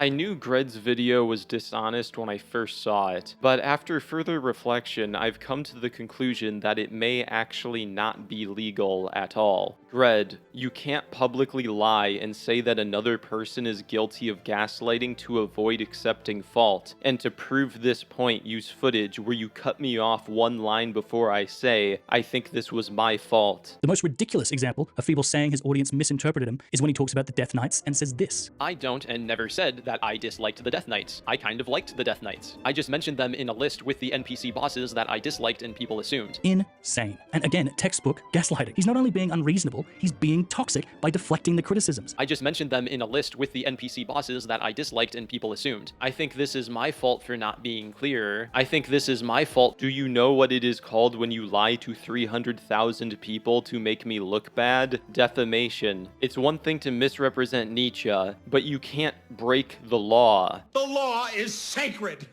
I knew Gred's video was dishonest when I first saw it, but after further reflection, I've come to the conclusion that it may actually not be legal at all. Gred, you can't publicly lie and say that another person is guilty of gaslighting to avoid accepting fault, and to prove this point use footage where you cut me off one line before I say, I think this was my fault. The most ridiculous example of Feeble saying his audience misinterpreted him is when he talks about the Death Knights and says this. I don't and never said that I disliked the Death Knights. I kind of liked the Death Knights. I just mentioned them in a list with the NPC bosses that I disliked and people assumed. Insane. And again, textbook gaslighting. He's not only being unreasonable, he's being toxic by deflecting the criticisms. I just mentioned them in a list with the NPC bosses that I disliked and people assumed. I think this is my fault for not being clearer. I think this is my fault. Do you know what it is called when you lie to 300,000 people to make me look bad? Defamation. It's one thing to misrepresent Nietzsche, but you can't break the law. The law is sacred.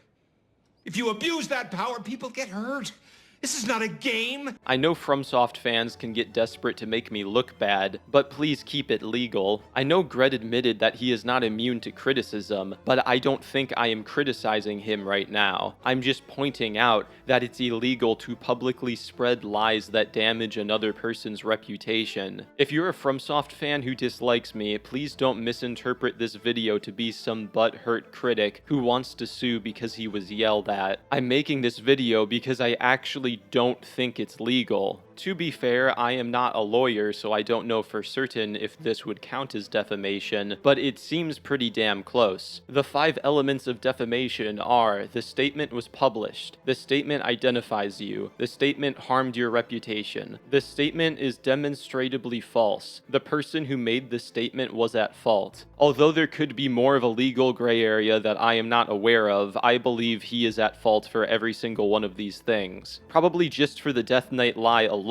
If you abuse that power, people get hurt. This is not a game. I know FromSoft fans can get desperate to make me look bad, but please keep it legal. I know Gred admitted that he is not immune to criticism, but I don't think I am criticizing him right now. I'm just pointing out that it's illegal to publicly spread lies that damage another person's reputation. If you're a FromSoft fan who dislikes me, please don't misinterpret this video to be some butthurt critic who wants to sue because he was yelled at. I'm making this video because I actually don't think it's legal. To be fair, I am not a lawyer, so I don't know for certain if this would count as defamation, but it seems pretty damn close. The 5 elements of defamation are: the statement was published, the statement identifies you, the statement harmed your reputation, the statement is demonstrably false, the person who made the statement was at fault. Although there could be more of a legal gray area that I am not aware of, I believe he is at fault for every single one of these things. Probably just for the Death Knight lie alone,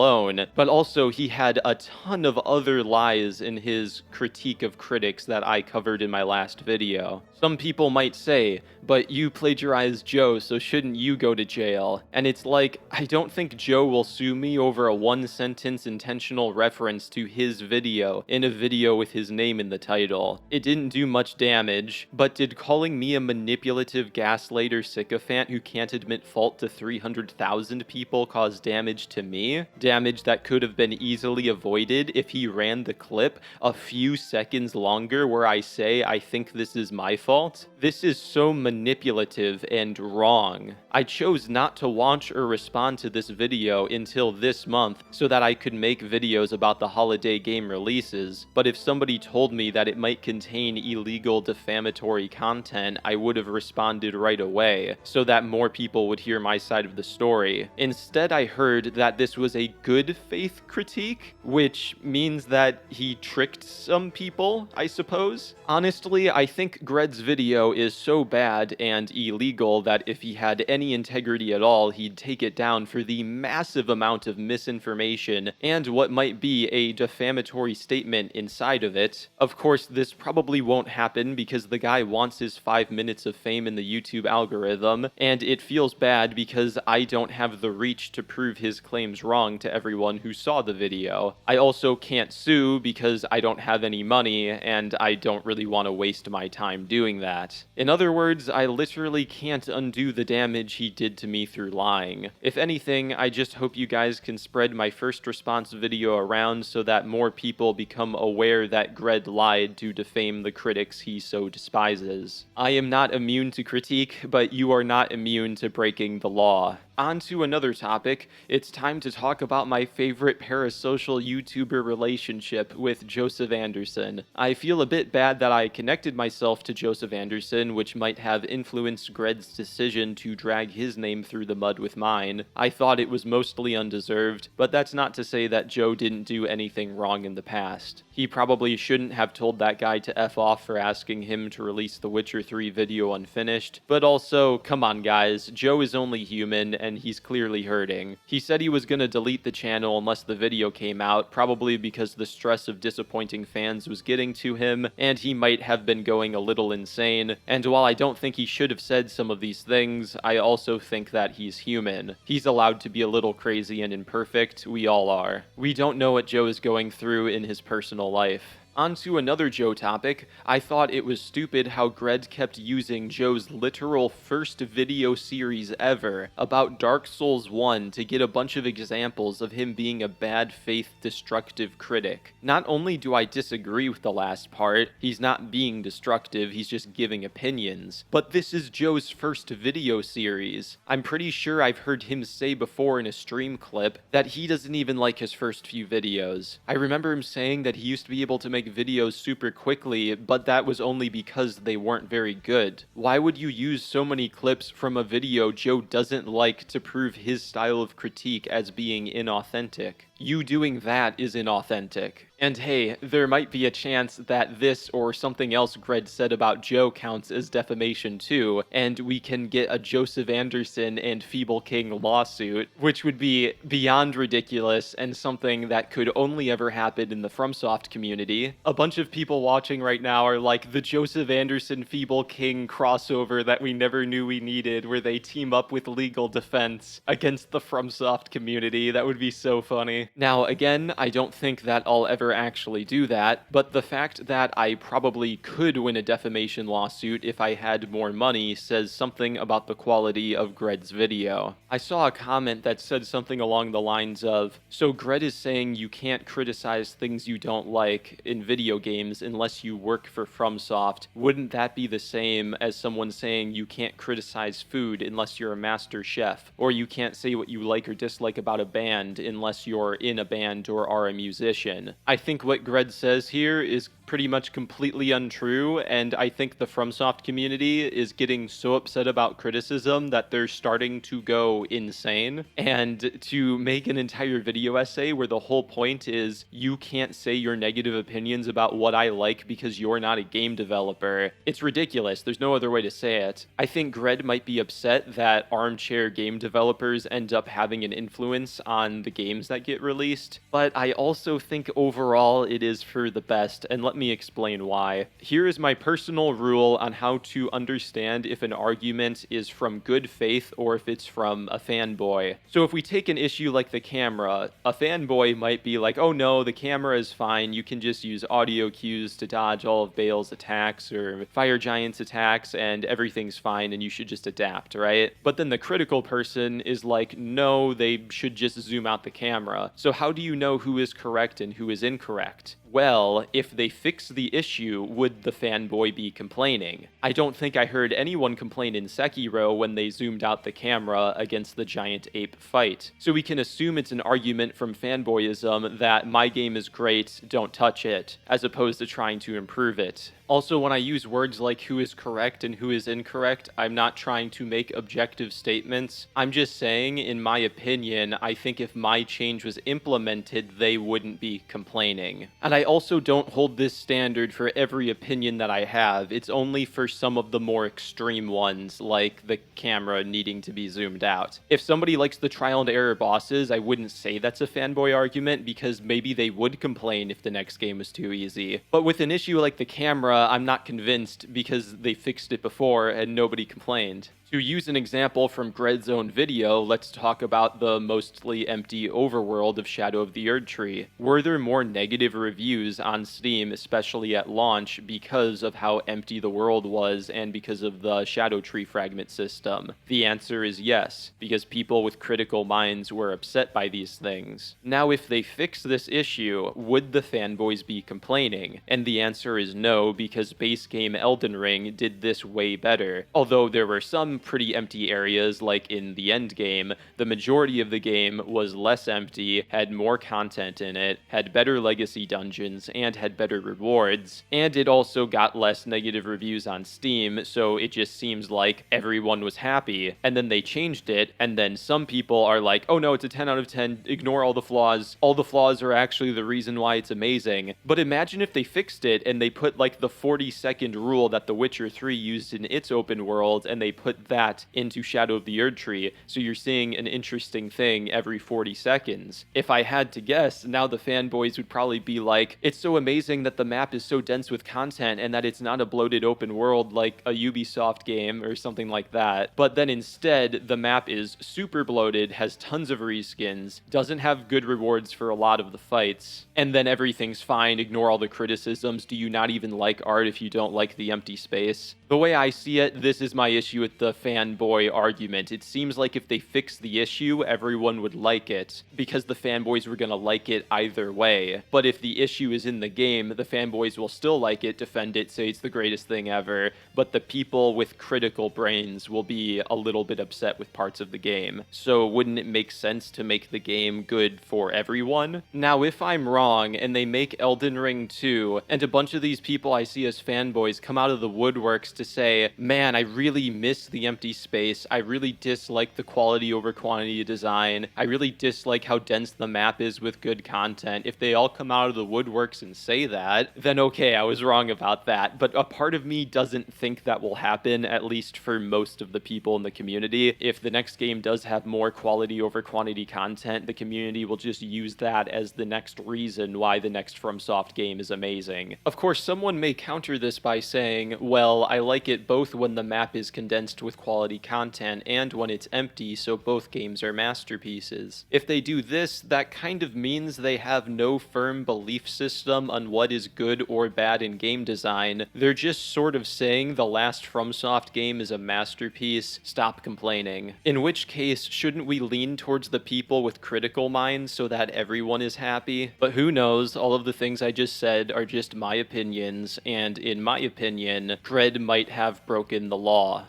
but also he had a ton of other lies in his critique of critics that I covered in my last video. Some people might say, but you plagiarized Joe, so shouldn't you go to jail? And it's like, I don't think Joe will sue me over a one-sentence intentional reference to his video in a video with his name in the title. It didn't do much damage, but did calling me a manipulative gaslighter sycophant who can't admit fault to 300,000 people cause damage to me? Damage that could have been easily avoided if he ran the clip a few seconds longer where I say I think this is my fault? This is so manipulative and wrong. I chose not to watch or respond to this video until this month so that I could make videos about the holiday game releases, but if somebody told me that it might contain illegal defamatory content, I would have responded right away so that more people would hear my side of the story. Instead, I heard that this was a good faith critique, which means that he tricked some people, I suppose. Honestly, I think Gred's video is so bad and illegal that if he had any integrity at all, he'd take it down for the massive amount of misinformation and what might be a defamatory statement inside of it. Of course, this probably won't happen because the guy wants his 5 minutes of fame in the YouTube algorithm, and it feels bad because I don't have the reach to prove his claims wrong to everyone who saw the video. I also can't sue because I don't have any money, and I don't really want to waste my time doing that. In other words, I literally can't undo the damage he did to me through lying. If anything, I just hope you guys can spread my first response video around so that more people become aware that Gred lied to defame the critics he so despises. I am not immune to critique, but you are not immune to breaking the law. On to another topic, it's time to talk about my favorite parasocial YouTuber relationship with Joseph Anderson. I feel a bit bad that I connected myself to Joseph Anderson, which might have influenced Gred's decision to drag his name through the mud with mine. I thought it was mostly undeserved, but that's not to say that Joe didn't do anything wrong in the past. He probably shouldn't have told that guy to F off for asking him to release the Witcher 3 video unfinished, but also, come on guys, Joe is only human and he's clearly hurting. He said he was gonna delete the channel unless the video came out, probably because the stress of disappointing fans was getting to him, and he might have been going a little insane, and while I don't think he should have said some of these things, I also think that he's human. He's allowed to be a little crazy and imperfect, we all are. We don't know what Joe is going through in his personal life. On to another Joe topic. I thought it was stupid how Gred kept using Joe's literal first video series ever about Dark Souls 1 to get a bunch of examples of him being a bad faith destructive critic. Not only do I disagree with the last part, he's not being destructive, he's just giving opinions, but this is Joe's first video series. I'm pretty sure I've heard him say before in a stream clip that he doesn't even like his first few videos. I remember him saying that he used to be able to make videos super quickly, but that was only because they weren't very good. Why would you use so many clips from a video Joe doesn't like to prove his style of critique as being inauthentic? You doing that is inauthentic. And hey, there might be a chance that this or something else Gred said about Joe counts as defamation too, and we can get a Joseph Anderson and Feeble King lawsuit, which would be beyond ridiculous and something that could only ever happen in the FromSoft community. A bunch of people watching right now are like the Joseph Anderson Feeble King crossover that we never knew we needed, where they team up with legal defense against the FromSoft community. That would be so funny. Now, again, I don't think that I'll ever actually do that, but the fact that I probably could win a defamation lawsuit if I had more money says something about the quality of Gred's video. I saw a comment that said something along the lines of, so Gred is saying you can't criticize things you don't like in video games unless you work for FromSoft. Wouldn't that be the same as someone saying you can't criticize food unless you're a master chef, or you can't say what you like or dislike about a band unless you're in a band or are a musician? I think what Gred says here is pretty much completely untrue, and I think the FromSoft community is getting so upset about criticism that they're starting to go insane, and to make an entire video essay where the whole point is you can't say your negative opinions about what I like because you're not a game developer. It's ridiculous. There's no other way to say it. I think Gred might be upset that armchair game developers end up having an influence on the games that get released, but I also think overall it is for the best, and let me explain why. Here is my personal rule on how to understand if an argument is from good faith or if it's from a fanboy. So if we take an issue like the camera, a fanboy might be like, oh no, the camera is fine, you can just use audio cues to dodge all of Bale's attacks or Fire Giant's attacks and everything's fine and you should just adapt, right? But then the critical person is like, no, they should just zoom out the camera. So how do you know who is correct and who is incorrect? Well, if they fix the issue, would the fanboy be complaining? I don't think I heard anyone complain in Sekiro when they zoomed out the camera against the giant ape fight. So we can assume it's an argument from fanboyism that my game is great, don't touch it, as opposed to trying to improve it. Also, when I use words like who is correct and who is incorrect, I'm not trying to make objective statements. I'm just saying, in my opinion, I think if my change was implemented, they wouldn't be complaining. And I also don't hold this standard for every opinion that I have. It's only for some of the more extreme ones, like the camera needing to be zoomed out. If somebody likes the trial and error bosses, I wouldn't say that's a fanboy argument because maybe they would complain if the next game was too easy. But with an issue like the camera, I'm not convinced because they fixed it before and nobody complained. To use an example from Gred's own video, let's talk about the mostly empty overworld of Shadow of the Erdtree. Were there more negative reviews on Steam, especially at launch, because of how empty the world was and because of the Shadow Tree fragment system? The answer is yes, because people with critical minds were upset by these things. Now, if they fix this issue, would the fanboys be complaining? And the answer is no, because base game Elden Ring did this way better. Although there were some pretty empty areas, like in the end game, the majority of the game was less empty, had more content in it, had better legacy dungeons, and had better rewards, and it also got less negative reviews on Steam, so it just seems like everyone was happy, and then they changed it, and then some people are like, oh no, it's a 10 out of 10, ignore all the flaws are actually the reason why it's amazing. But imagine if they fixed it and they put like the 40-second rule that The Witcher 3 used in its open world, and they put that into Shadow of the Erdtree, so you're seeing an interesting thing every 40 seconds. If I had to guess, now the fanboys would probably be like, it's so amazing that the map is so dense with content and that it's not a bloated open world like a Ubisoft game or something like that. But then instead, the map is super bloated, has tons of reskins, doesn't have good rewards for a lot of the fights, and then everything's fine, ignore all the criticisms. Do you not even like art if you don't like the empty space? The way I see it, this is my issue with the fanboy argument. It seems like if they fix the issue, everyone would like it, because the fanboys were gonna like it either way. But if the issue is in the game, the fanboys will still like it, defend it, say it's the greatest thing ever, but the people with critical brains will be a little bit upset with parts of the game. So wouldn't it make sense to make the game good for everyone? Now, if I'm wrong, and they make Elden Ring 2, and a bunch of these people I see as fanboys come out of the woodworks to say, man, I really miss the empty space, I really dislike the quality over quantity design, I really dislike how dense the map is with good content. If they all come out of the woodworks and say that, then okay, I was wrong about that. But a part of me doesn't think that will happen, at least for most of the people in the community. If the next game does have more quality over quantity content, the community will just use that as the next reason why the next FromSoft game is amazing. Of course, someone may counter this by saying, well, I like it both when the map is condensed with quality content and when it's empty, so both games are masterpieces. If they do this, that kind of means they have no firm belief system on what is good or bad in game design. They're just sort of saying the last FromSoft game is a masterpiece, stop complaining. In which case, shouldn't we lean towards the people with critical minds so that everyone is happy? But who knows, all of the things I just said are just my opinions, and in my opinion, Dread might have broken the law.